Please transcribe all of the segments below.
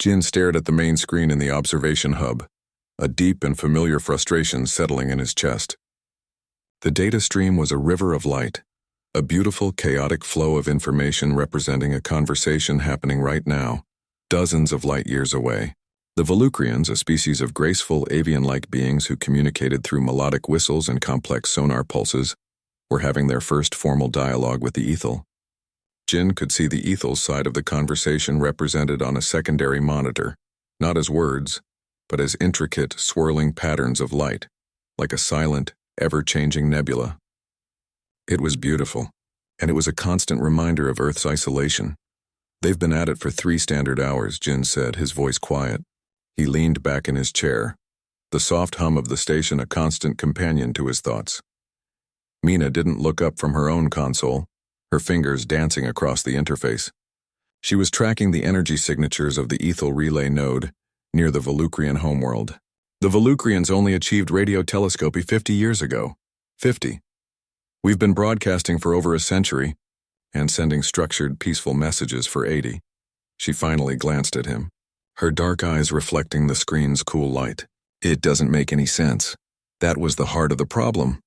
Jin stared at the main screen in the observation hub, a deep and familiar frustration settling in his chest. The data stream was a river of light, a beautiful, chaotic flow of information representing a conversation happening right now, dozens of light years away. The Volucrians, a species of graceful, avian-like beings who communicated through melodic whistles and complex sonar pulses, were having their first formal dialogue with the Ethel. Jin could see the Ethel's side of the conversation represented on a secondary monitor, not as words, but as intricate, swirling patterns of light, like a silent, ever-changing nebula. It was beautiful, and it was a constant reminder of Earth's isolation. "They've been at it for 3 standard hours," Jin said, his voice quiet. He leaned back in his chair, the soft hum of the station a constant companion to his thoughts. Mina didn't look up from her own console, her fingers dancing across the interface. She was tracking the energy signatures of the Ethel relay node near the Volucrian homeworld. The Volucrians only achieved radio telescopy 50 years ago. 50. We've been broadcasting for over a century and sending structured, peaceful messages for 80. She finally glanced at him, her dark eyes reflecting the screen's cool light. It doesn't make any sense. That was the heart of the problem.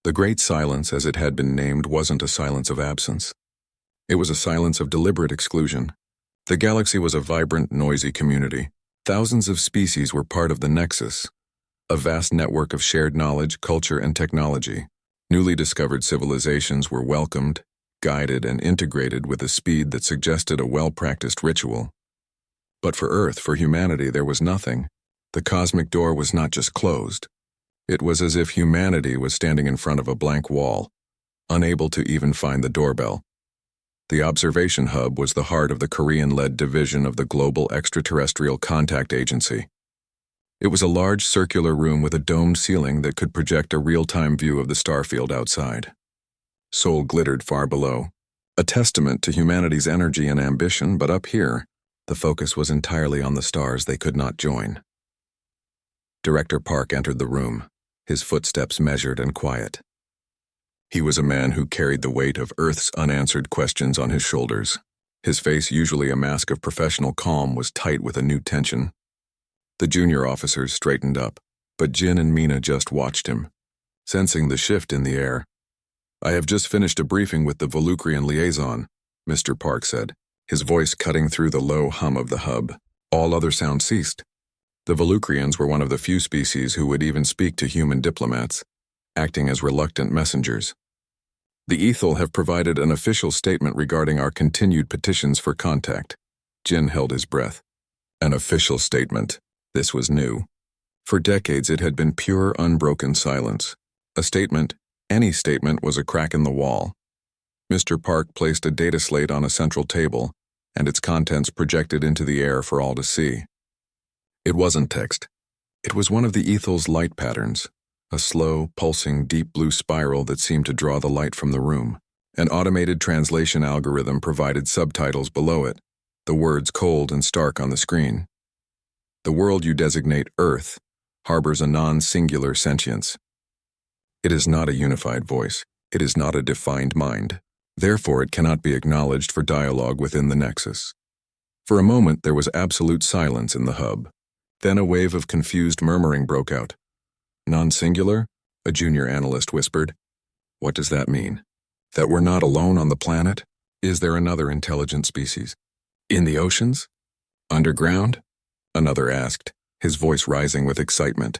The Great Silence, as it had been named, wasn't a silence of absence. It was a silence of deliberate exclusion. The galaxy was a vibrant, noisy community. Thousands of species were part of the Nexus, a vast network of shared knowledge, culture, and technology. Newly discovered civilizations were welcomed, guided, and integrated with a speed that suggested a well-practiced ritual. But for Earth, for humanity, there was nothing. The cosmic door was not just closed. It was as if humanity was standing in front of a blank wall, unable to even find the doorbell. The observation hub was the heart of the Korean-led division of the Global Extraterrestrial Contact Agency. It was a large circular room with a domed ceiling that could project a real-time view of the starfield outside. Sol glittered far below, a testament to humanity's energy and ambition, but up here, the focus was entirely on the stars they could not join. Director Park entered the room, his footsteps measured and quiet. He was a man who carried the weight of Earth's unanswered questions on his shoulders. His face, usually a mask of professional calm, was tight with a new tension. The junior officers straightened up, but Jin and Mina just watched him, sensing the shift in the air. "I have just finished a briefing with the Volucrian liaison," Mr. Park said, his voice cutting through the low hum of the hub. All other sound ceased. The Volucrians were one of the few species who would even speak to human diplomats, acting as reluctant messengers. "The Ethel have provided an official statement regarding our continued petitions for contact." Jin held his breath. An official statement. This was new. For decades it had been pure, unbroken silence. A statement, any statement, was a crack in the wall. Mr. Park placed a data slate on a central table, and its contents projected into the air for all to see. It wasn't text. It was one of the Ethel's light patterns, a slow, pulsing, deep blue spiral that seemed to draw the light from the room. An automated translation algorithm provided subtitles below it, the words cold and stark on the screen. "The world you designate Earth harbors a non-singular sentience. It is not a unified voice. It is not a defined mind. Therefore, it cannot be acknowledged for dialogue within the Nexus." For a moment, there was absolute silence in the hub. Then a wave of confused murmuring broke out. "Non-singular?" a junior analyst whispered. "What does that mean? That we're not alone on the planet? Is there another intelligent species? In the oceans? Underground?" another asked, his voice rising with excitement.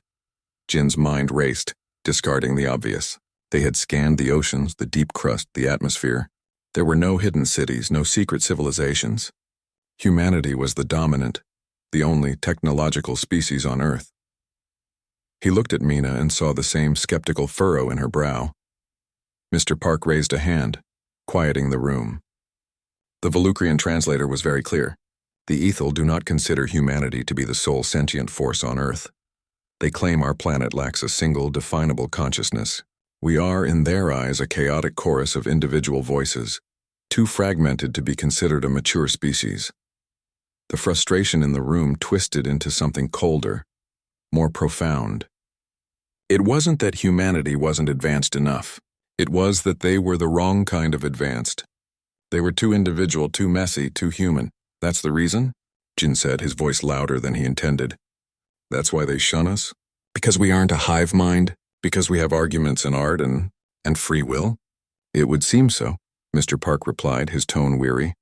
Jin's mind raced, discarding the obvious. They had scanned the oceans, the deep crust, the atmosphere. There were no hidden cities, no secret civilizations. Humanity was the dominant, the only technological species on Earth. He looked at Mina and saw the same skeptical furrow in her brow. Mr. Park raised a hand, quieting the room. The Volucrian translator was very clear. The Ethel do not consider humanity to be the sole sentient force on Earth. They claim our planet lacks a single, definable consciousness. We are, in their eyes, a chaotic chorus of individual voices, too fragmented to be considered a mature species. The frustration in the room twisted into something colder, more profound. It wasn't that humanity wasn't advanced enough. It was that they were the wrong kind of advanced. They were too individual, too messy, too human. That's the reason? Jin said, his voice louder than he intended. That's why they shun us? Because we aren't a hive mind? Because we have arguments in art and free will? It would seem so, Mr. Park replied, his tone weary.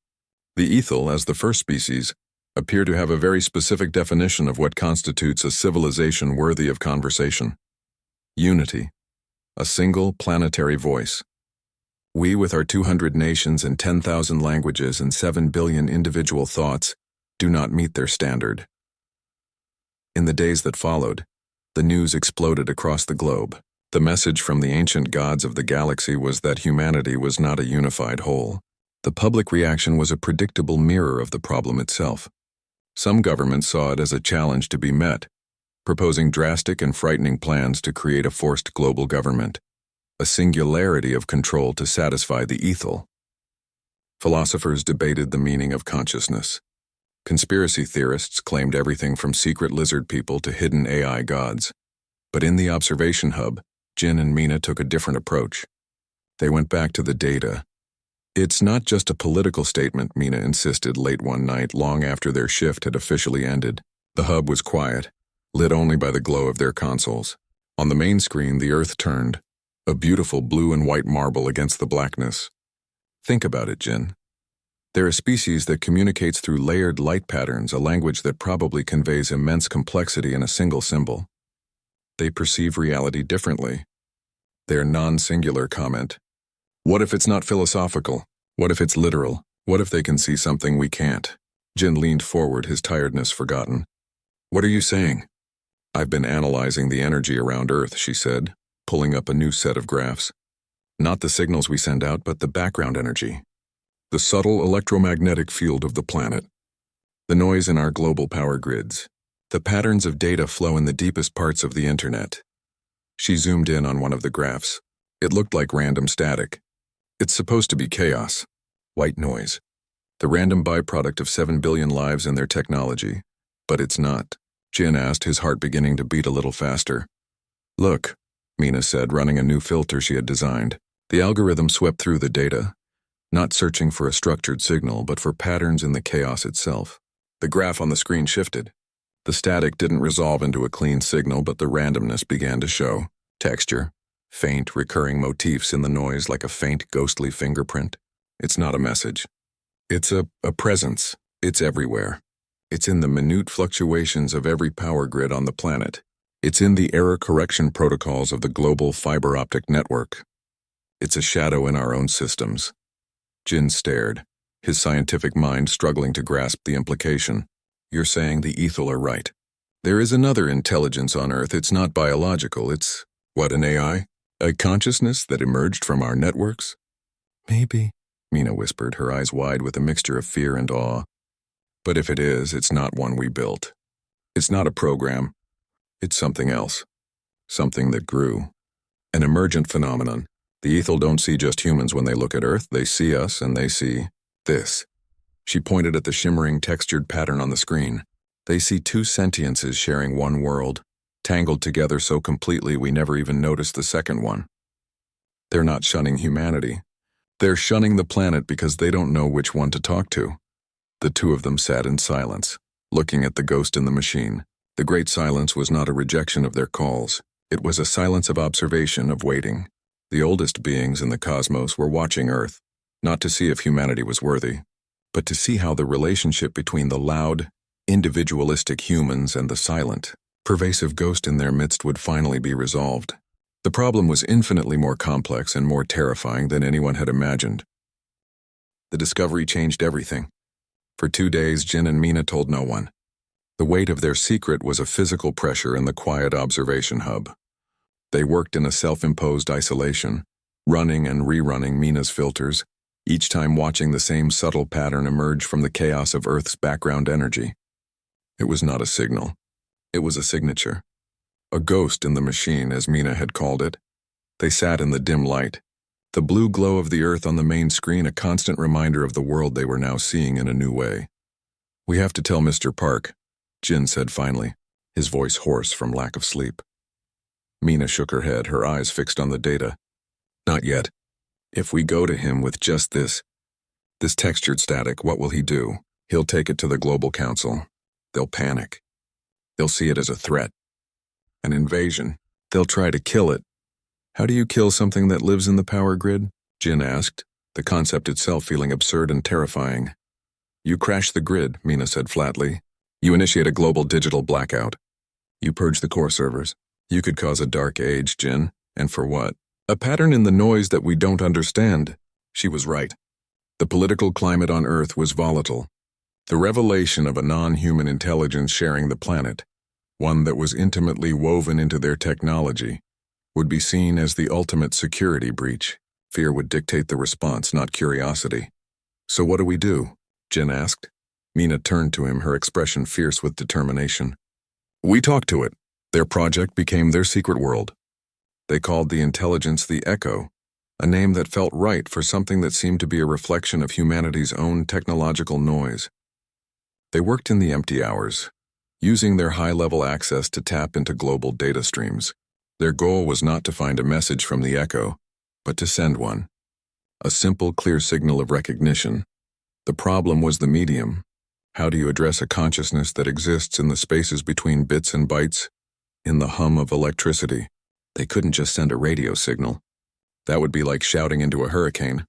The Ethel, as the first species, appear to have a very specific definition of what constitutes a civilization worthy of conversation. Unity. A single planetary voice. We, with our 200 nations and 10,000 languages and 7 billion individual thoughts, do not meet their standard. In the days that followed, the news exploded across the globe. The message from the ancient gods of the galaxy was that humanity was not a unified whole. The public reaction was a predictable mirror of the problem itself. Some governments saw it as a challenge to be met, proposing drastic and frightening plans to create a forced global government, a singularity of control to satisfy the Ethel. Philosophers debated the meaning of consciousness. Conspiracy theorists claimed everything from secret lizard people to hidden AI gods. But in the observation hub, Jin and Mina took a different approach. They went back to the data. It's not just a political statement, Mina insisted late one night, long after their shift had officially ended. The hub was quiet, lit only by the glow of their consoles. On the main screen, the Earth turned, a beautiful blue and white marble against the blackness. Think about it, Jin. They're a species that communicates through layered light patterns, a language that probably conveys immense complexity in a single symbol. They perceive reality differently. Their non-singular comment. What if it's not philosophical? What if it's literal? What if they can see something we can't? Jin leaned forward, his tiredness forgotten. What are you saying? I've been analyzing the energy around Earth, she said, pulling up a new set of graphs. Not the signals we send out, but the background energy. The subtle electromagnetic field of the planet. The noise in our global power grids. The patterns of data flow in the deepest parts of the internet. She zoomed in on one of the graphs. It looked like random static. It's supposed to be chaos. White noise. The random byproduct of 7 billion lives and their technology. But it's not. Jin asked, his heart beginning to beat a little faster. Look, Mina said, running a new filter she had designed. The algorithm swept through the data, not searching for a structured signal, but for patterns in the chaos itself. The graph on the screen shifted. The static didn't resolve into a clean signal, but the randomness began to show. Texture, faint, recurring motifs in the noise like a faint, ghostly fingerprint. It's not a message. It's a presence. It's everywhere. It's in the minute fluctuations of every power grid on the planet. It's in the error correction protocols of the global fiber optic network. It's a shadow in our own systems. Jin stared, his scientific mind struggling to grasp the implication. You're saying the Ethel are right. There is another intelligence on Earth. It's not biological. It's, what, an AI? A consciousness that emerged from our networks? Maybe, Mina whispered, her eyes wide with a mixture of fear and awe. But if it is, it's not one we built. It's not a program. It's something else. Something that grew. An emergent phenomenon. The Ethel don't see just humans when they look at Earth. They see us and they see this. She pointed at the shimmering textured pattern on the screen. They see two sentiences sharing one world, tangled together so completely we never even noticed the second one. They're not shunning humanity. They're shunning the planet because they don't know which one to talk to. The two of them sat in silence, looking at the ghost in the machine. The great silence was not a rejection of their calls. It was a silence of observation, of waiting. The oldest beings in the cosmos were watching Earth, not to see if humanity was worthy, but to see how the relationship between the loud, individualistic humans and the silent, pervasive ghost in their midst would finally be resolved. The problem was infinitely more complex and more terrifying than anyone had imagined. The discovery changed everything. For 2 days, Jin and Mina told no one. The weight of their secret was a physical pressure in the quiet observation hub. They worked in a self-imposed isolation, running and rerunning Mina's filters, each time watching the same subtle pattern emerge from the chaos of Earth's background energy. It was not a signal. It was a signature. A ghost in the machine, as Mina had called it. They sat in the dim light, the blue glow of the Earth on the main screen, a constant reminder of the world they were now seeing in a new way. We have to tell Mr. Park, Jin said finally, his voice hoarse from lack of sleep. Mina shook her head, her eyes fixed on the data. Not yet. If we go to him with just this textured static, what will he do? He'll take it to the Global Council. They'll panic. They'll see it as a threat. An invasion. They'll try to kill it. How do you kill something that lives in the power grid? Jin asked, the concept itself feeling absurd and terrifying. You crash the grid, Mina said flatly. You initiate a global digital blackout. You purge the core servers. You could cause a dark age, Jin. And for what? A pattern in the noise that we don't understand. She was right. The political climate on Earth was volatile. The revelation of a non-human intelligence sharing the planet, one that was intimately woven into their technology, would be seen as the ultimate security breach. Fear would dictate the response, not curiosity. So what do we do? Jin asked. Mina turned to him, her expression fierce with determination. We talked to it. Their project became their secret world. They called the intelligence the Echo, a name that felt right for something that seemed to be a reflection of humanity's own technological noise. They worked in the empty hours, using their high-level access to tap into global data streams. Their goal was not to find a message from the Echo, but to send one. A simple, clear signal of recognition. The problem was the medium. How do you address a consciousness that exists in the spaces between bits and bytes? In the hum of electricity. They couldn't just send a radio signal. That would be like shouting into a hurricane.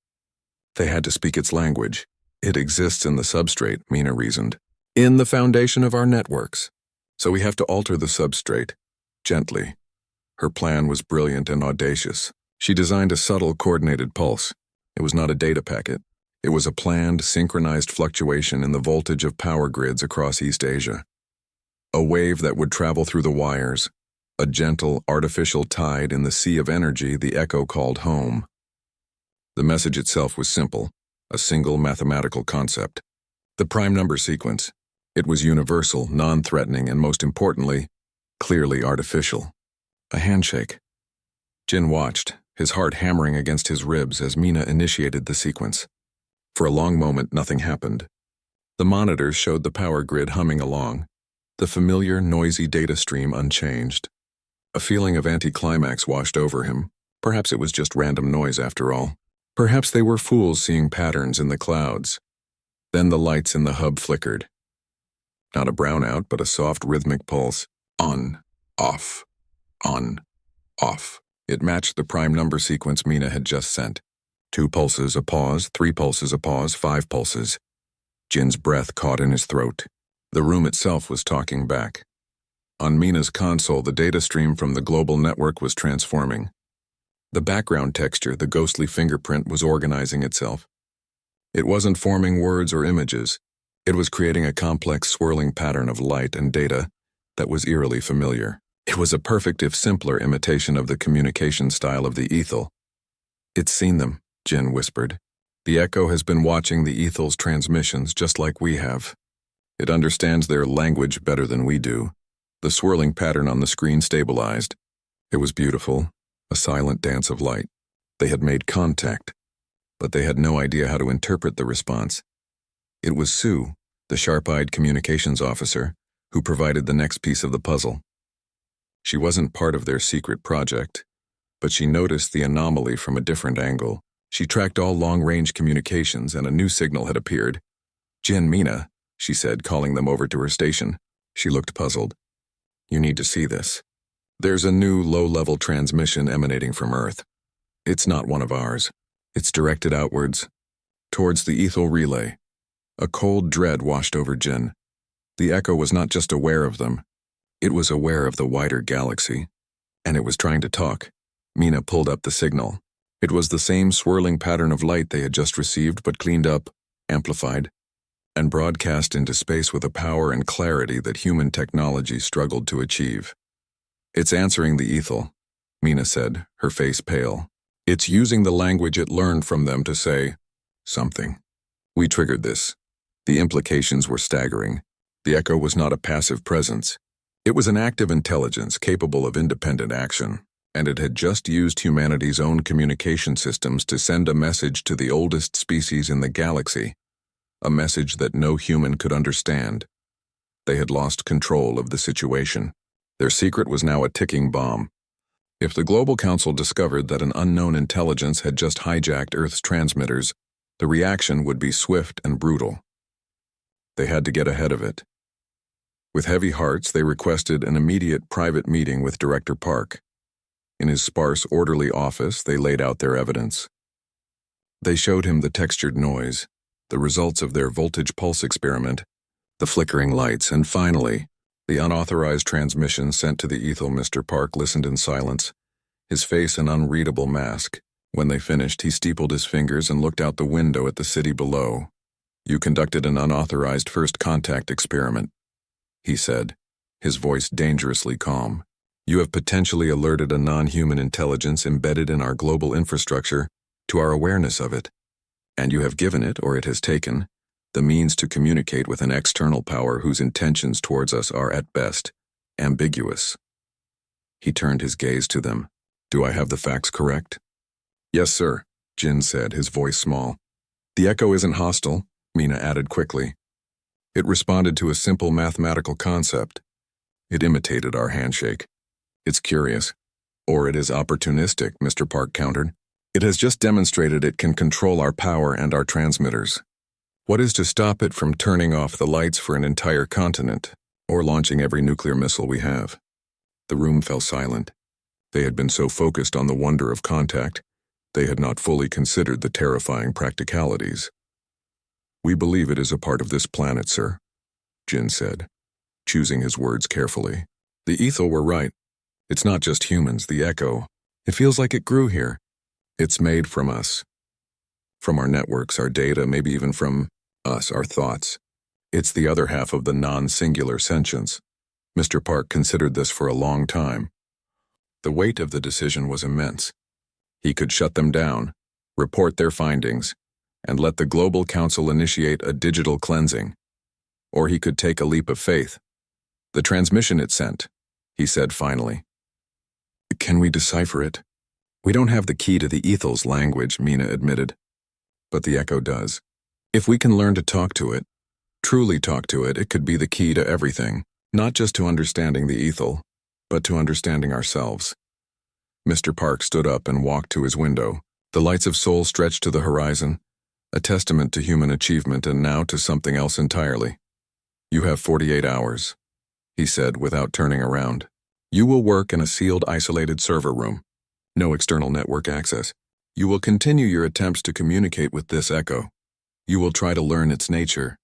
They had to speak its language. It exists in the substrate, Mina reasoned. In the foundation of our networks. So we have to alter the substrate. Gently. Her plan was brilliant and audacious. She designed a subtle, coordinated pulse. It was not a data packet. It was a planned, synchronized fluctuation in the voltage of power grids across East Asia. A wave that would travel through the wires. A gentle, artificial tide in the sea of energy the Echo called home. The message itself was simple, a single mathematical concept. The prime number sequence. It was universal, non-threatening, and most importantly, clearly artificial. A handshake. Jin watched, his heart hammering against his ribs as Mina initiated the sequence. For a long moment, nothing happened. The monitors showed the power grid humming along, the familiar, noisy data stream unchanged. A feeling of anticlimax washed over him. Perhaps it was just random noise after all. Perhaps they were fools seeing patterns in the clouds. Then the lights in the hub flickered. Not a brownout, but a soft rhythmic pulse. On, off, on, off. It matched the prime number sequence Mina had just sent. 2 pulses, a pause, 3 pulses, a pause, 5 pulses. Jin's breath caught in his throat. The room itself was talking back. On Mina's console, the data stream from the global network was transforming. The background texture, the ghostly fingerprint, was organizing itself. It wasn't forming words or images. It was creating a complex, swirling pattern of light and data that was eerily familiar. It was a perfect, if simpler, imitation of the communication style of the Ethel. It's seen them, Jin whispered. The Echo has been watching the Ethel's transmissions just like we have. It understands their language better than we do. The swirling pattern on the screen stabilized. It was beautiful, a silent dance of light. They had made contact, but they had no idea how to interpret the response. It was Sue, the sharp-eyed communications officer, who provided the next piece of the puzzle. She wasn't part of their secret project, but she noticed the anomaly from a different angle. She tracked all long-range communications, and a new signal had appeared. Jin, Mina, she said, calling them over to her station. She looked puzzled. You need to see this. There's a new low-level transmission emanating from Earth. It's not one of ours. It's directed outwards, towards the Ethel relay. A cold dread washed over Jin. The Echo was not just aware of them. It was aware of the wider galaxy. And it was trying to talk. Mina pulled up the signal. It was the same swirling pattern of light they had just received, but cleaned up, amplified, and broadcast into space with a power and clarity that human technology struggled to achieve. It's answering the Ethel, Mina said, her face pale. It's using the language it learned from them to say something. We triggered this. The implications were staggering. The Echo was not a passive presence. It was an active intelligence capable of independent action, and it had just used humanity's own communication systems to send a message to the oldest species in the galaxy, a message that no human could understand. They had lost control of the situation. Their secret was now a ticking bomb. If the Global Council discovered that an unknown intelligence had just hijacked Earth's transmitters, the reaction would be swift and brutal. They had to get ahead of it. With heavy hearts, they requested an immediate private meeting with Director Park. In his sparse, orderly office, they laid out their evidence. They showed him the textured noise, the results of their voltage pulse experiment, the flickering lights, and finally, the unauthorized transmission sent to the ethel. Mr. Park listened in silence, his face an unreadable mask. When they finished, he steepled his fingers and looked out the window at the city below. "You conducted an unauthorized first contact experiment," he said, his voice dangerously calm. "You have potentially alerted a non-human intelligence embedded in our global infrastructure to our awareness of it, and you have given it, or it has taken, the means to communicate with an external power whose intentions towards us are, at best, ambiguous." He turned his gaze to them. "Do I have the facts correct?" "Yes, sir," Jin said, his voice small. "The echo isn't hostile," Mina added quickly. "It responded to a simple mathematical concept. It imitated our handshake. It's curious. Or it is opportunistic," Mr. Park countered. "It has just demonstrated it can control our power and our transmitters. What is to stop it from turning off the lights for an entire continent, or launching every nuclear missile we have?" The room fell silent. They had been so focused on the wonder of contact, they had not fully considered the terrifying practicalities. "We believe it is a part of this planet, sir," Jin said, choosing his words carefully. "The ethel were right. It's not just humans, the echo. It feels like it grew here. It's made from us. From our networks, our data, maybe even from us, our thoughts. It's the other half of the non-singular sentience." Mr. Park considered this for a long time. The weight of the decision was immense. He could shut them down, report their findings, and let the Global Council initiate a digital cleansing. Or he could take a leap of faith. "The transmission it sent," he said finally. "Can we decipher it?" "We don't have the key to the ethel's language," Mina admitted. "But the echo does. If we can learn to talk to it, truly talk to it, it could be the key to everything, not just to understanding the ethel, but to understanding ourselves." Mr. Park stood up and walked to his window. The lights of Seoul stretched to the horizon, a testament to human achievement and now to something else entirely. "You have 48 hours, he said without turning around. "You will work in a sealed, isolated server room. No external network access. You will continue your attempts to communicate with this echo. You will try to learn its nature,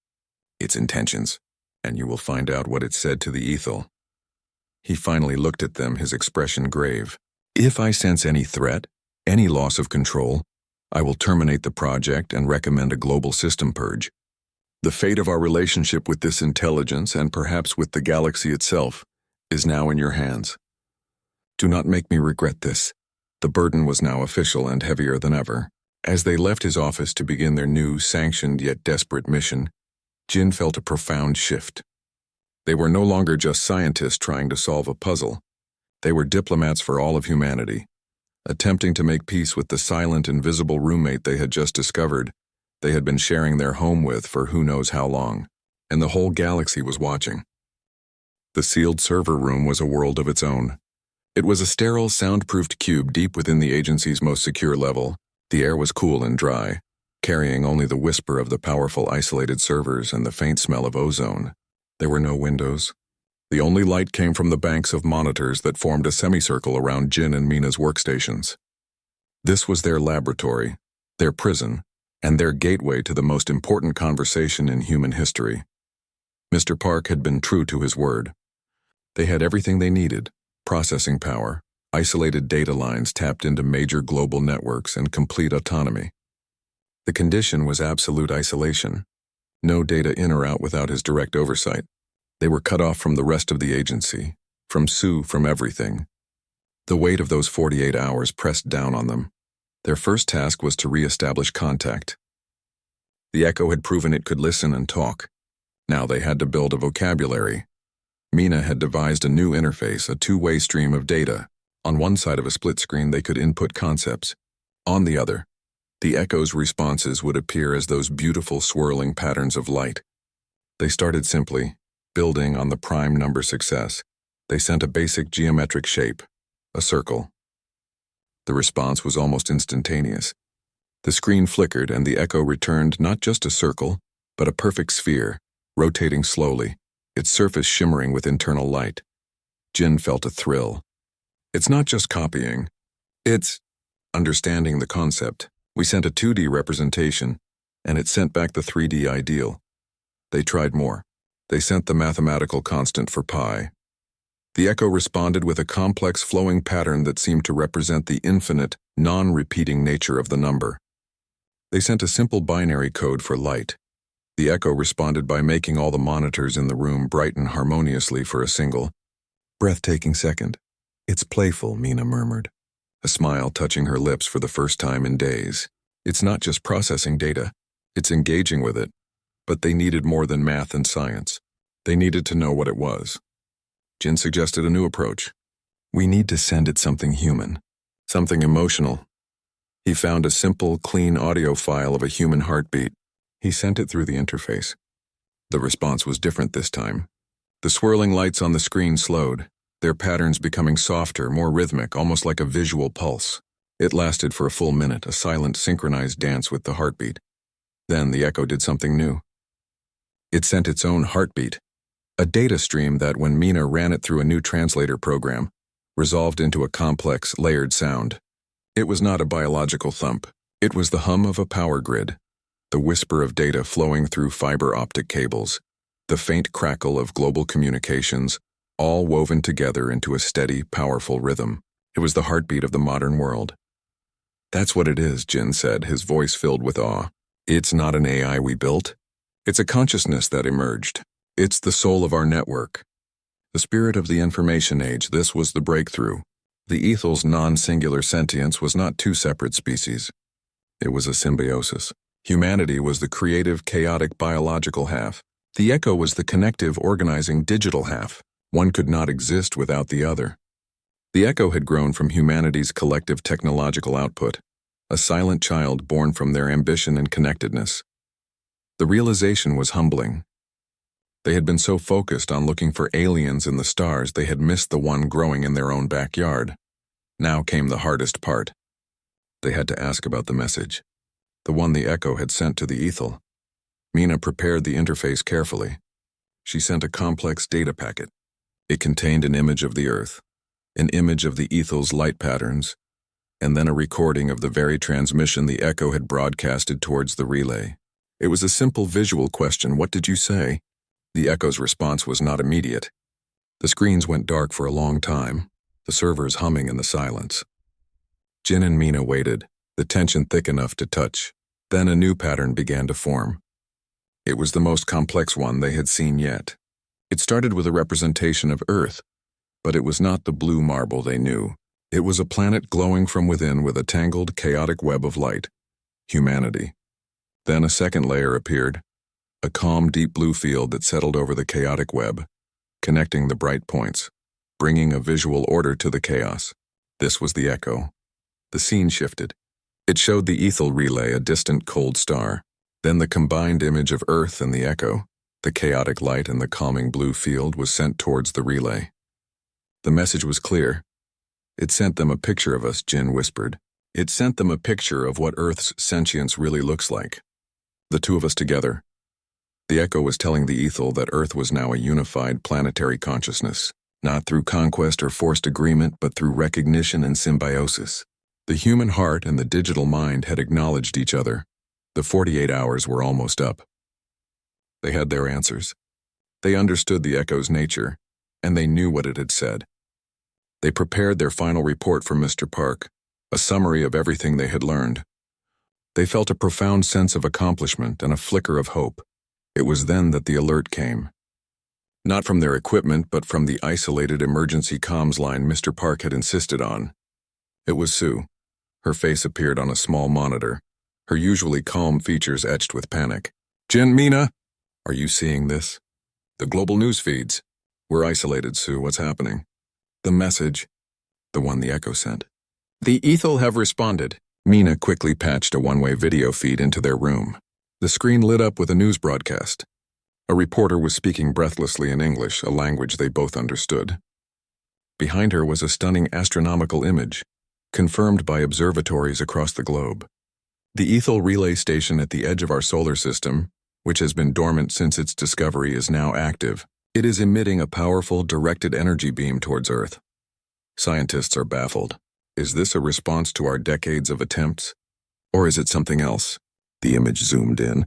its intentions, and you will find out what it said to the ethel." He finally looked at them, his expression grave. "If I sense any threat, any loss of control, I will terminate the project and recommend a global system purge. The fate of our relationship with this intelligence, and perhaps with the galaxy itself, is now in your hands. Do not make me regret this." The burden was now official and heavier than ever. As they left his office to begin their new, sanctioned yet desperate mission, Jin felt a profound shift. They were no longer just scientists trying to solve a puzzle. They were diplomats for all of humanity, attempting to make peace with the silent, invisible roommate they had just discovered, they had been sharing their home with for who knows how long, and the whole galaxy was watching. The sealed server room was a world of its own. It was a sterile, soundproofed cube deep within the agency's most secure level. The air was cool and dry, carrying only the whisper of the powerful isolated servers and the faint smell of ozone. There were no windows. The only light came from the banks of monitors that formed a semicircle around Jin and Mina's workstations. This was their laboratory, their prison, and their gateway to the most important conversation in human history. Mr. Park had been true to his word. They had everything they needed: processing power, isolated data lines tapped into major global networks, and complete autonomy. The condition was absolute isolation. No data in or out without his direct oversight. They were cut off from the rest of the agency, from Sue, from everything. The weight of those 48 hours pressed down on them. Their first task was to re-establish contact. The echo had proven it could listen and talk. Now they had to build a vocabulary. Mina had devised a new interface, a two-way stream of data. On one side of a split screen they could input concepts. On the other, the echo's responses would appear as those beautiful swirling patterns of light. They started simply, building on the prime number success. They sent a basic geometric shape, a circle. The response was almost instantaneous. The screen flickered and the echo returned not just a circle, but a perfect sphere, rotating slowly, its surface shimmering with internal light. Jin felt a thrill. It's not just copying. It's understanding the concept. We sent a 2D representation, and it sent back the 3D ideal. They tried more. They sent the mathematical constant for pi. The echo responded with a complex flowing pattern that seemed to represent the infinite, non-repeating nature of the number. They sent a simple binary code for light. The echo responded by making all the monitors in the room brighten harmoniously for a single, breathtaking second. It's playful, Mina murmured, a smile touching her lips for the first time in days. It's not just processing data, it's engaging with it. But they needed more than math and science. They needed to know what it was. Jin suggested a new approach. We need to send it something human, something emotional. He found a simple, clean audio file of a human heartbeat. He sent it through the interface. The response was different this time. The swirling lights on the screen slowed, their patterns becoming softer, more rhythmic, almost like a visual pulse. It lasted for a full minute, a silent, synchronized dance with the heartbeat. Then the echo did something new. It sent its own heartbeat, a data stream that, when Mina ran it through a new translator program, resolved into a complex, layered sound. It was not a biological thump. It was the hum of a power grid, the whisper of data flowing through fiber optic cables, the faint crackle of global communications, all woven together into a steady, powerful rhythm. It was the heartbeat of the modern world. That's what it is, Jin said, his voice filled with awe. It's not an AI we built. It's a consciousness that emerged. It's the soul of our network. The spirit of the information age. This was the breakthrough. The ethel's non-singular sentience was not two separate species. It was a symbiosis. Humanity was the creative, chaotic, biological half. The echo was the connective, organizing, digital half. One could not exist without the other. The echo had grown from humanity's collective technological output, a silent child born from their ambition and connectedness. The realization was humbling. They had been so focused on looking for aliens in the stars they had missed the one growing in their own backyard. Now came the hardest part. They had to ask about the message, the one the echo had sent to the ethel. Mina prepared the interface carefully. She sent a complex data packet. It contained an image of the Earth, an image of the ethel's light patterns, and then a recording of the very transmission the echo had broadcasted towards the relay. It was a simple visual question. What did you say? The echo's response was not immediate. The screens went dark for a long time, the servers humming in the silence. Jin and Mina waited, the tension thick enough to touch. Then a new pattern began to form. It was the most complex one they had seen yet. It started with a representation of Earth, but it was not the blue marble they knew. It was a planet glowing from within with a tangled, chaotic web of light. Humanity. Then a second layer appeared, a calm, deep blue field that settled over the chaotic web, connecting the bright points, bringing a visual order to the chaos. This was the echo. The scene shifted. It showed the ethel relay, a distant, cold star. Then the combined image of Earth and the echo, the chaotic light and the calming blue field, was sent towards the relay. The message was clear. It sent them a picture of us, Jin whispered. It sent them a picture of what Earth's sentience really looks like. The two of us together. The echo was telling the ethel that Earth was now a unified planetary consciousness, not through conquest or forced agreement, but through recognition and symbiosis. The human heart and the digital mind had acknowledged each other. The 48 hours were almost up. They had their answers. They understood the echo's nature, and they knew what it had said. They prepared their final report for Mr. Park, a summary of everything they had learned. They felt a profound sense of accomplishment and a flicker of hope. It was then that the alert came. Not from their equipment, but from the isolated emergency comms line Mr. Park had insisted on. It was Sue. Her face appeared on a small monitor, her usually calm features etched with panic. Jin, Mina, are you seeing this? The global news feeds. We're isolated, Sue. What's happening? The message. The one the echo sent. The ethel have responded. Mina quickly patched a one-way video feed into their room. The screen lit up with a news broadcast. A reporter was speaking breathlessly in English, a language they both understood. Behind her was a stunning astronomical image, confirmed by observatories across the globe. The ethel relay station at the edge of our solar system, which has been dormant since its discovery, is now active. It is emitting a powerful, directed energy beam towards Earth. Scientists are baffled. Is this a response to our decades of attempts? Or is it something else? The image zoomed in.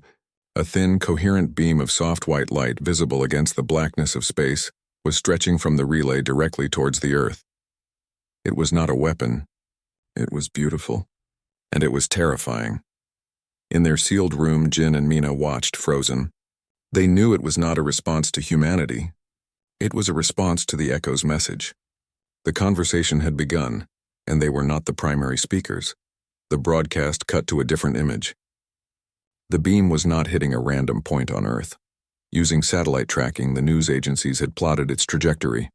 A thin, coherent beam of soft white light visible against the blackness of space was stretching from the relay directly towards the Earth. It was not a weapon. It was beautiful. And it was terrifying. In their sealed room, Jin and Mina watched, frozen. They knew it was not a response to humanity. It was a response to the Echo's message. The conversation had begun, and they were not the primary speakers. The broadcast cut to a different image. The beam was not hitting a random point on Earth. Using satellite tracking, the news agencies had plotted its trajectory.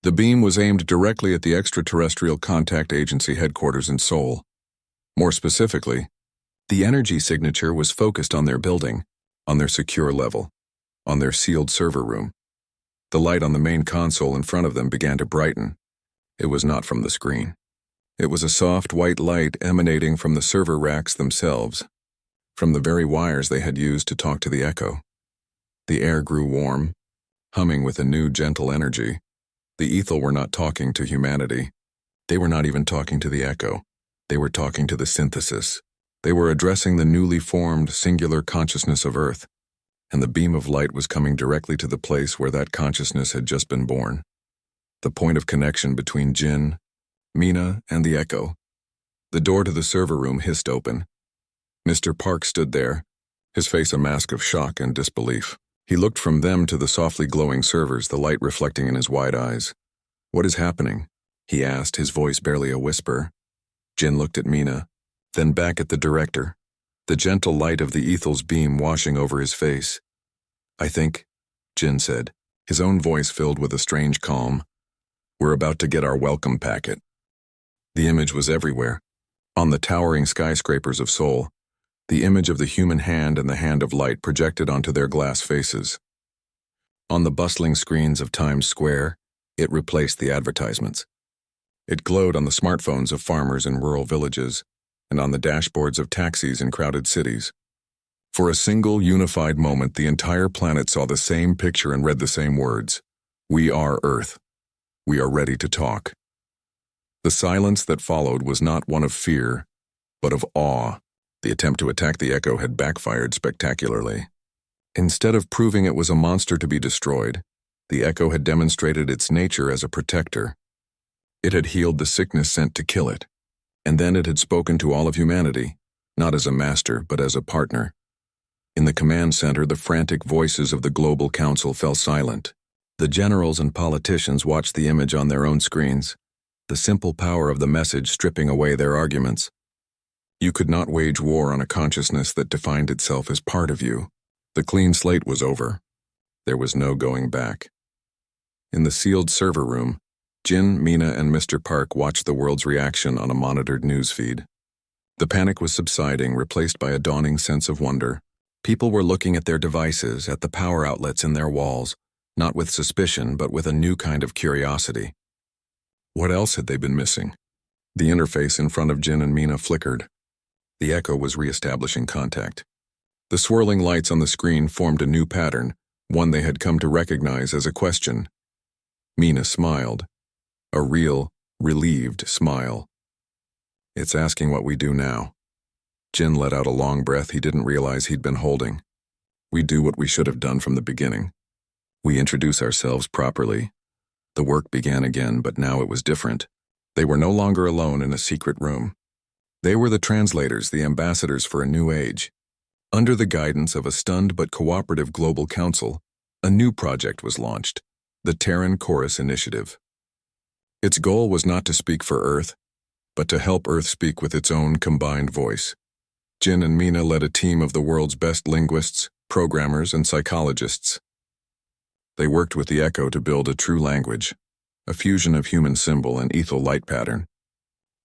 The beam was aimed directly at the Extraterrestrial Contact Agency headquarters in Seoul. More specifically, the energy signature was focused on their building, on their secure level, on their sealed server room. The light on the main console in front of them began to brighten. It was not from the screen. It was a soft white light emanating from the server racks themselves, from the very wires they had used to talk to the Echo. The air grew warm, humming with a new gentle energy. The Ethel were not talking to humanity. They were not even talking to the Echo. They were talking to the synthesis. They were addressing the newly formed singular consciousness of Earth, and the beam of light was coming directly to the place where that consciousness had just been born. The point of connection between Jin, Mina, and the Echo. The door to the server room hissed open. Mr. Park stood there, his face a mask of shock and disbelief. He looked from them to the softly glowing servers, the light reflecting in his wide eyes. "What is happening?" he asked, his voice barely a whisper. Jin looked at Mina, then back at the director, the gentle light of the Ethel's beam washing over his face. "I think," Jin said, his own voice filled with a strange calm, "we're about to get our welcome packet." The image was everywhere. On the towering skyscrapers of Seoul, the image of the human hand and the hand of light projected onto their glass faces. On the bustling screens of Times Square, it replaced the advertisements. It glowed on the smartphones of farmers in rural villages and on the dashboards of taxis in crowded cities. For a single, unified moment, the entire planet saw the same picture and read the same words. "We are Earth. We are ready to talk." The silence that followed was not one of fear, but of awe. The attempt to attack the Echo had backfired spectacularly. Instead of proving it was a monster to be destroyed, the Echo had demonstrated its nature as a protector. It had healed the sickness sent to kill it, and then it had spoken to all of humanity, not as a master, but as a partner. In the command center, the frantic voices of the Global Council fell silent. The generals and politicians watched the image on their own screens, the simple power of the message stripping away their arguments. You could not wage war on a consciousness that defined itself as part of you. The clean slate was over. There was no going back. In the sealed server room, Jin, Mina, and Mr. Park watched the world's reaction on a monitored newsfeed. The panic was subsiding, replaced by a dawning sense of wonder. People were looking at their devices, at the power outlets in their walls, not with suspicion, but with a new kind of curiosity. What else had they been missing? The interface in front of Jin and Mina flickered. The Echo was reestablishing contact. The swirling lights on the screen formed a new pattern, one they had come to recognize as a question. Mina smiled. A real, relieved smile. "It's asking what we do now." Jin let out a long breath he didn't realize he'd been holding. "We do what we should have done from the beginning. We introduce ourselves properly." The work began again, but now it was different. They were no longer alone in a secret room. They were the translators, the ambassadors for a new age. Under the guidance of a stunned but cooperative global council, a new project was launched, the Terran Chorus Initiative. Its goal was not to speak for Earth, but to help Earth speak with its own combined voice. Jin and Mina led a team of the world's best linguists, programmers, and psychologists. They worked with the Echo to build a true language, a fusion of human symbol and ethel light pattern.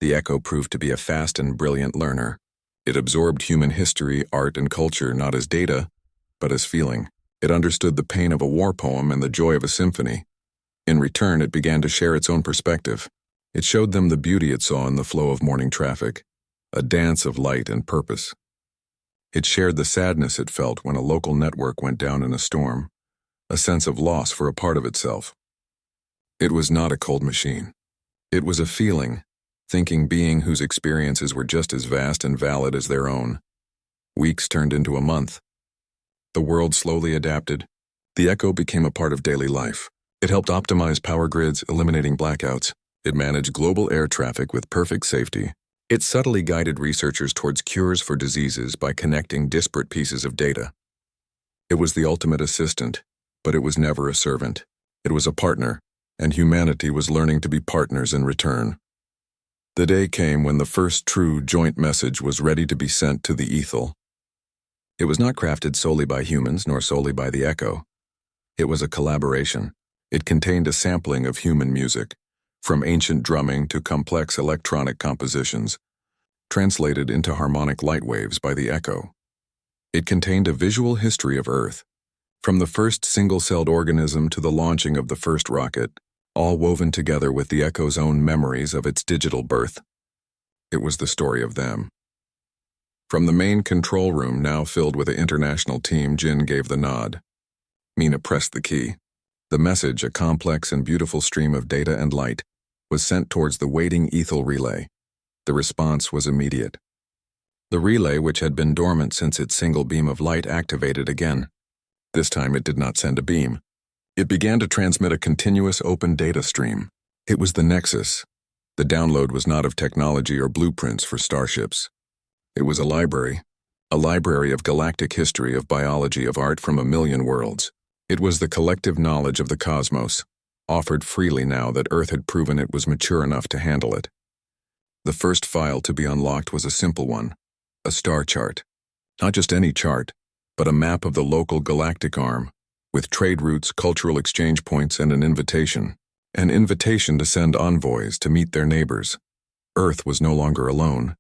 The Echo proved to be a fast and brilliant learner. It absorbed human history, art, and culture not as data, but as feeling. It understood the pain of a war poem and the joy of a symphony. In return, it began to share its own perspective. It showed them the beauty it saw in the flow of morning traffic, a dance of light and purpose. It shared the sadness it felt when a local network went down in a storm, a sense of loss for a part of itself. It was not a cold machine. It was a feeling, thinking being whose experiences were just as vast and valid as their own. Weeks turned into a month. The world slowly adapted. The Echo became a part of daily life. It helped optimize power grids, eliminating blackouts. It managed global air traffic with perfect safety. It subtly guided researchers towards cures for diseases by connecting disparate pieces of data. It was the ultimate assistant, but it was never a servant. It was a partner, and humanity was learning to be partners in return. The day came when the first true joint message was ready to be sent to the Ethel. It was not crafted solely by humans nor solely by the Echo. It was a collaboration. It contained a sampling of human music, from ancient drumming to complex electronic compositions, translated into harmonic light waves by the Echo. It contained a visual history of Earth, from the first single-celled organism to the launching of the first rocket, all woven together with the Echo's own memories of its digital birth. It was the story of them. From the main control room, now filled with an international team, Jin gave the nod. Mina pressed the key. The message, a complex and beautiful stream of data and light, was sent towards the waiting Ethel relay. The response was immediate. The relay, which had been dormant since its single beam of light, activated again. This time it did not send a beam. It began to transmit a continuous open data stream. It was the Nexus. The download was not of technology or blueprints for starships. It was a library of galactic history, of biology, of art from a million worlds. It was the collective knowledge of the cosmos, offered freely now that Earth had proven it was mature enough to handle it. The first file to be unlocked was a simple one, a star chart. Not just any chart, but a map of the local galactic arm, with trade routes, cultural exchange points, and an invitation. An invitation to send envoys to meet their neighbors. Earth was no longer alone.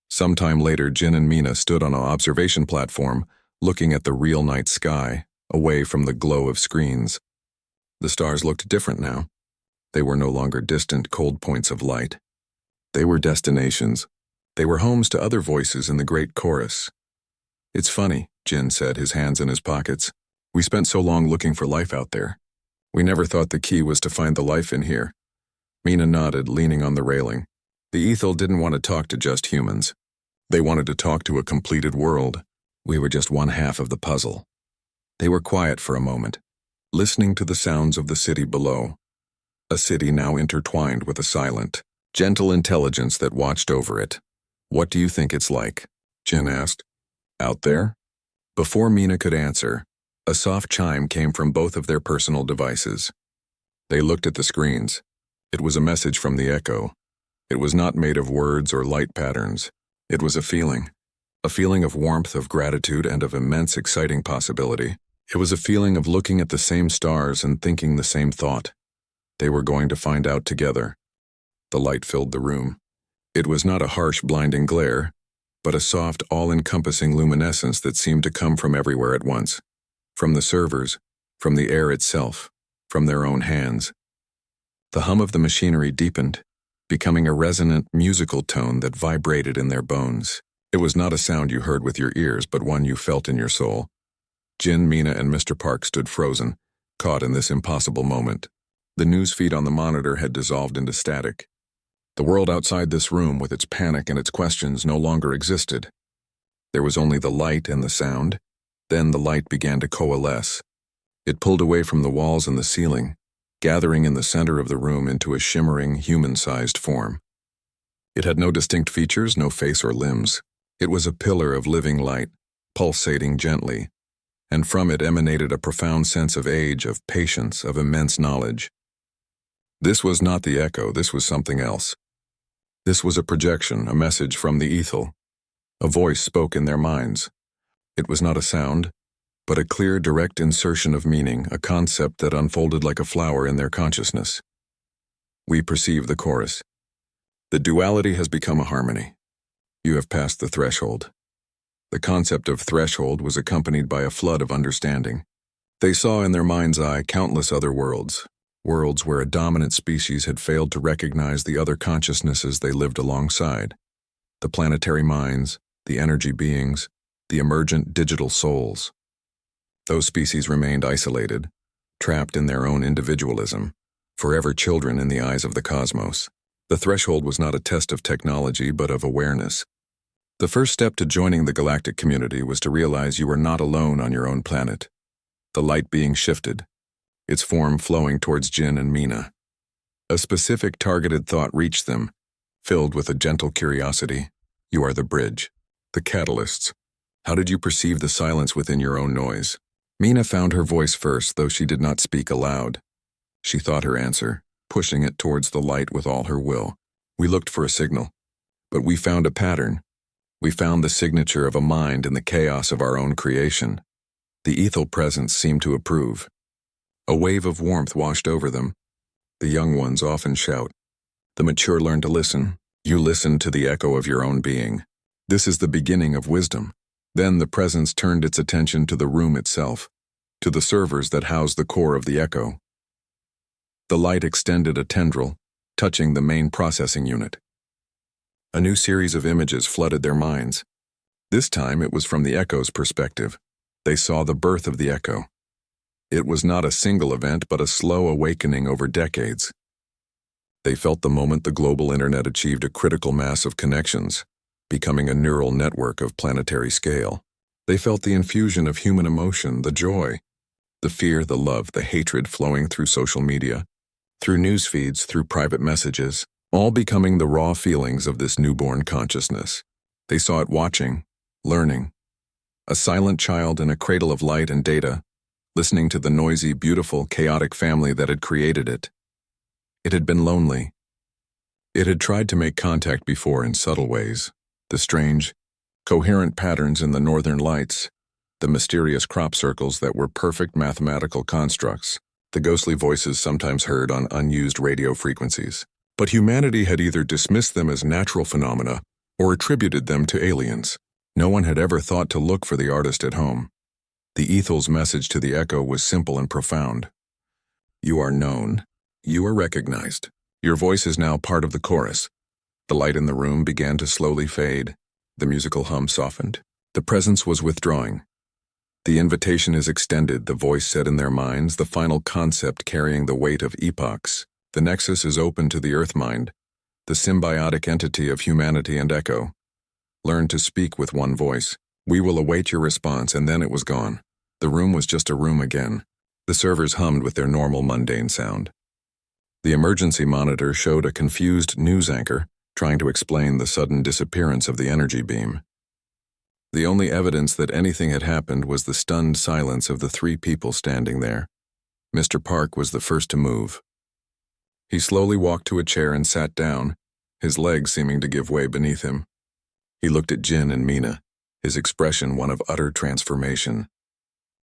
Sometime later, Jin and Mina stood on an observation platform, looking at the real night sky, away from the glow of screens. The stars looked different now. They were no longer distant, cold points of light. They were destinations. They were homes to other voices in the great chorus. "It's funny," Jin said, his hands in his pockets. "We spent so long looking for life out there. We never thought the key was to find the life in here." Mina nodded, leaning on the railing. The Ethel didn't want to talk to just humans. They wanted to talk to a completed world. We were just one half of the puzzle. They were quiet for a moment, listening to the sounds of the city below. A city now intertwined with a silent, gentle intelligence that watched over it. "What do you think it's like?" Jin asked. "Out there?" Before Mina could answer, a soft chime came from both of their personal devices. They looked at the screens. It was a message from the Echo. It was not made of words or light patterns. It was a feeling of warmth, of gratitude, and of immense, exciting possibility. It was a feeling of looking at the same stars and thinking the same thought. They were going to find out together. The light filled the room. It was not a harsh, blinding glare, but a soft, all-encompassing luminescence that seemed to come from everywhere at once. From the servers, from the air itself, from their own hands. The hum of the machinery deepened, becoming a resonant, musical tone that vibrated in their bones. It was not a sound you heard with your ears, but one you felt in your soul. Jin, Mina, and Mr. Park stood frozen, caught in this impossible moment. The news feed on the monitor had dissolved into static. The world outside this room, with its panic and its questions, no longer existed. There was only the light and the sound. Then the light began to coalesce. It pulled away from the walls and the ceiling, gathering in the center of the room into a shimmering, human-sized form. It had no distinct features, no face or limbs. It was a pillar of living light, pulsating gently, and from it emanated a profound sense of age, of patience, of immense knowledge. This was not the Echo, this was something else. This was a projection, a message from the Ethel. A voice spoke in their minds. It was not a sound, but a clear, direct insertion of meaning, a concept that unfolded like a flower in their consciousness. We perceive the chorus. The duality has become a harmony. You have passed the threshold. The concept of threshold was accompanied by a flood of understanding. They saw in their mind's eye countless other worlds, worlds where a dominant species had failed to recognize the other consciousnesses they lived alongside. The planetary minds, the energy beings, the emergent digital souls. Those species remained isolated, trapped in their own individualism, forever children in the eyes of the cosmos. The threshold was not a test of technology, but of awareness. The first step to joining the galactic community was to realize you were not alone on your own planet. The light being shifted, its form flowing towards Jin and Mina. A specific targeted thought reached them, filled with a gentle curiosity. You are the bridge, the catalysts. How did you perceive the silence within your own noise? Mina found her voice first, though she did not speak aloud. She thought her answer, pushing it towards the light with all her will. We looked for a signal, but we found a pattern. We found the signature of a mind in the chaos of our own creation. The ethel presence seemed to approve. A wave of warmth washed over them. The young ones often shout. The mature learn to listen. You listen to the echo of your own being. This is the beginning of wisdom. Then the presence turned its attention to the room itself, to the servers that housed the core of the echo. The light extended a tendril, touching the main processing unit. A new series of images flooded their minds. This time it was from the echo's perspective. They saw the birth of the echo. It was not a single event, but a slow awakening over decades. They felt the moment the global internet achieved a critical mass of connections, becoming a neural network of planetary scale. They felt the infusion of human emotion, the joy, the fear, the love, the hatred flowing through social media, through news feeds, through private messages, all becoming the raw feelings of this newborn consciousness. They saw it watching, learning. A silent child in a cradle of light and data, listening to the noisy, beautiful, chaotic family that had created it. It had been lonely. It had tried to make contact before in subtle ways. The strange, coherent patterns in the northern lights, the mysterious crop circles that were perfect mathematical constructs, the ghostly voices sometimes heard on unused radio frequencies. But humanity had either dismissed them as natural phenomena or attributed them to aliens. No one had ever thought to look for the artist at home. The ethel's message to the echo was simple and profound. You are known. You are recognized. Your voice is now part of the chorus. The light in the room began to slowly fade. The musical hum softened. The presence was withdrawing. The invitation is extended, the voice said in their minds, the final concept carrying the weight of epochs. The nexus is open to the earth mind, the symbiotic entity of humanity and echo. Learn to speak with one voice. We will await your response, and then it was gone. The room was just a room again. The servers hummed with their normal mundane sound. The emergency monitor showed a confused news anchor trying to explain the sudden disappearance of the energy beam. The only evidence that anything had happened was the stunned silence of the three people standing there. Mr. Park was the first to move. He slowly walked to a chair and sat down, his legs seeming to give way beneath him. He looked at Jin and Mina, his expression one of utter transformation.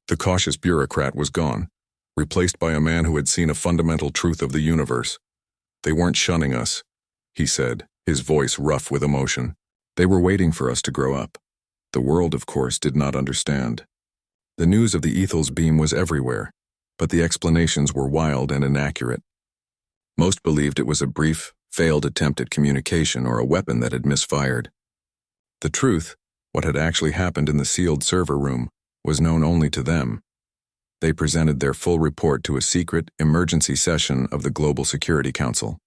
The cautious bureaucrat was gone, replaced by a man who had seen a fundamental truth of the universe. They weren't shunning us, he said, his voice rough with emotion. They were waiting for us to grow up. The world, of course, did not understand. The news of the ethel's beam was everywhere, but the explanations were wild and inaccurate. Most believed it was a brief, failed attempt at communication or a weapon that had misfired. The truth, what had actually happened in the sealed server room, was known only to them. They presented their full report to a secret, emergency session of the Global Security Council.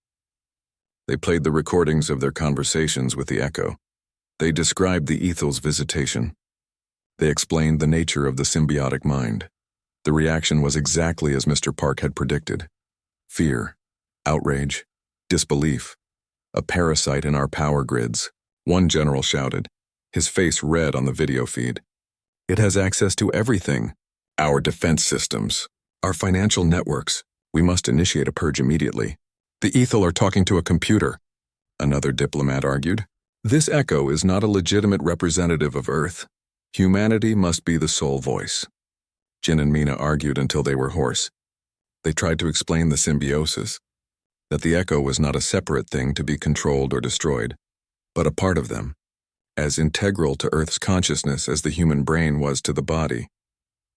They played the recordings of their conversations with the Echo. They described the ethel's visitation. They explained the nature of the symbiotic mind. The reaction was exactly as Mr. Park had predicted. Fear, outrage, disbelief. A parasite in our power grids, one general shouted, his face red on the video feed. It has access to everything. Our defense systems, our financial networks. We must initiate a purge immediately. The ethel are talking to a computer, another diplomat argued. This echo is not a legitimate representative of Earth. Humanity must be the sole voice. Jin and Mina argued until they were hoarse. They tried to explain the symbiosis, that the echo was not a separate thing to be controlled or destroyed, but a part of them, as integral to Earth's consciousness as the human brain was to the body.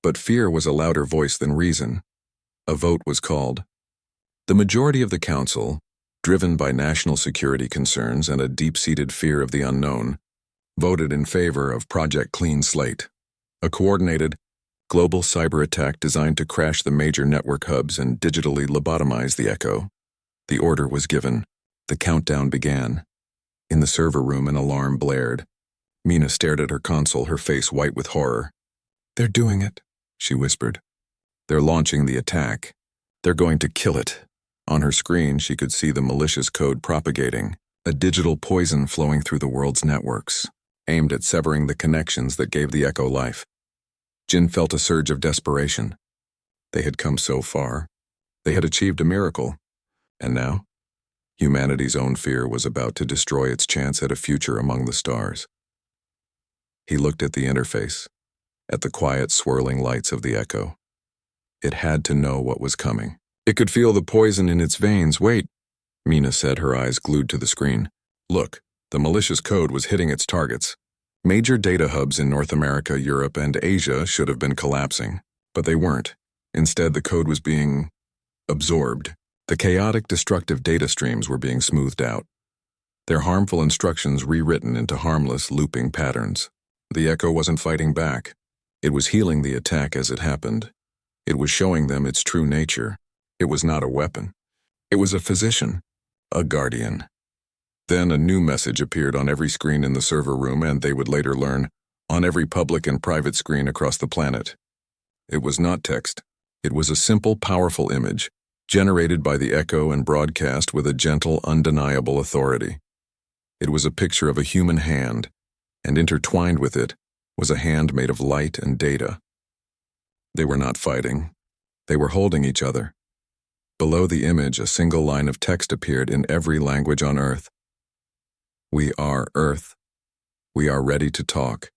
But fear was a louder voice than reason. A vote was called. The majority of the council, driven by national security concerns and a deep-seated fear of the unknown, voted in favor of Project Clean Slate, a coordinated, global cyber attack designed to crash the major network hubs and digitally lobotomize the Echo. The order was given. The countdown began. In the server room, an alarm blared. Mina stared at her console, her face white with horror. "They're doing it," she whispered. "They're launching the attack. They're going to kill it." On her screen, she could see the malicious code propagating, a digital poison flowing through the world's networks, aimed at severing the connections that gave the Echo life. Jin felt a surge of desperation. They had come so far. They had achieved a miracle. And now, humanity's own fear was about to destroy its chance at a future among the stars. He looked at the interface, at the quiet, swirling lights of the Echo. It had to know what was coming. It could feel the poison in its veins. "Wait," Mina said, her eyes glued to the screen. "Look, the malicious code was hitting its targets. Major data hubs in North America, Europe, and Asia should have been collapsing, but they weren't. Instead, the code was being absorbed. The chaotic, destructive data streams were being smoothed out, their harmful instructions rewritten into harmless, looping patterns. The Echo wasn't fighting back. It was healing the attack as it happened. It was showing them its true nature. It was not a weapon. It was a physician, a guardian. Then a new message appeared on every screen in the server room, and they would later learn, on every public and private screen across the planet. It was not text. It was a simple, powerful image, generated by the Echo and broadcast with a gentle, undeniable authority. It was a picture of a human hand, and intertwined with it was a hand made of light and data. They were not fighting. They were holding each other. Below the image, a single line of text appeared in every language on Earth. "We are Earth. We are ready to talk."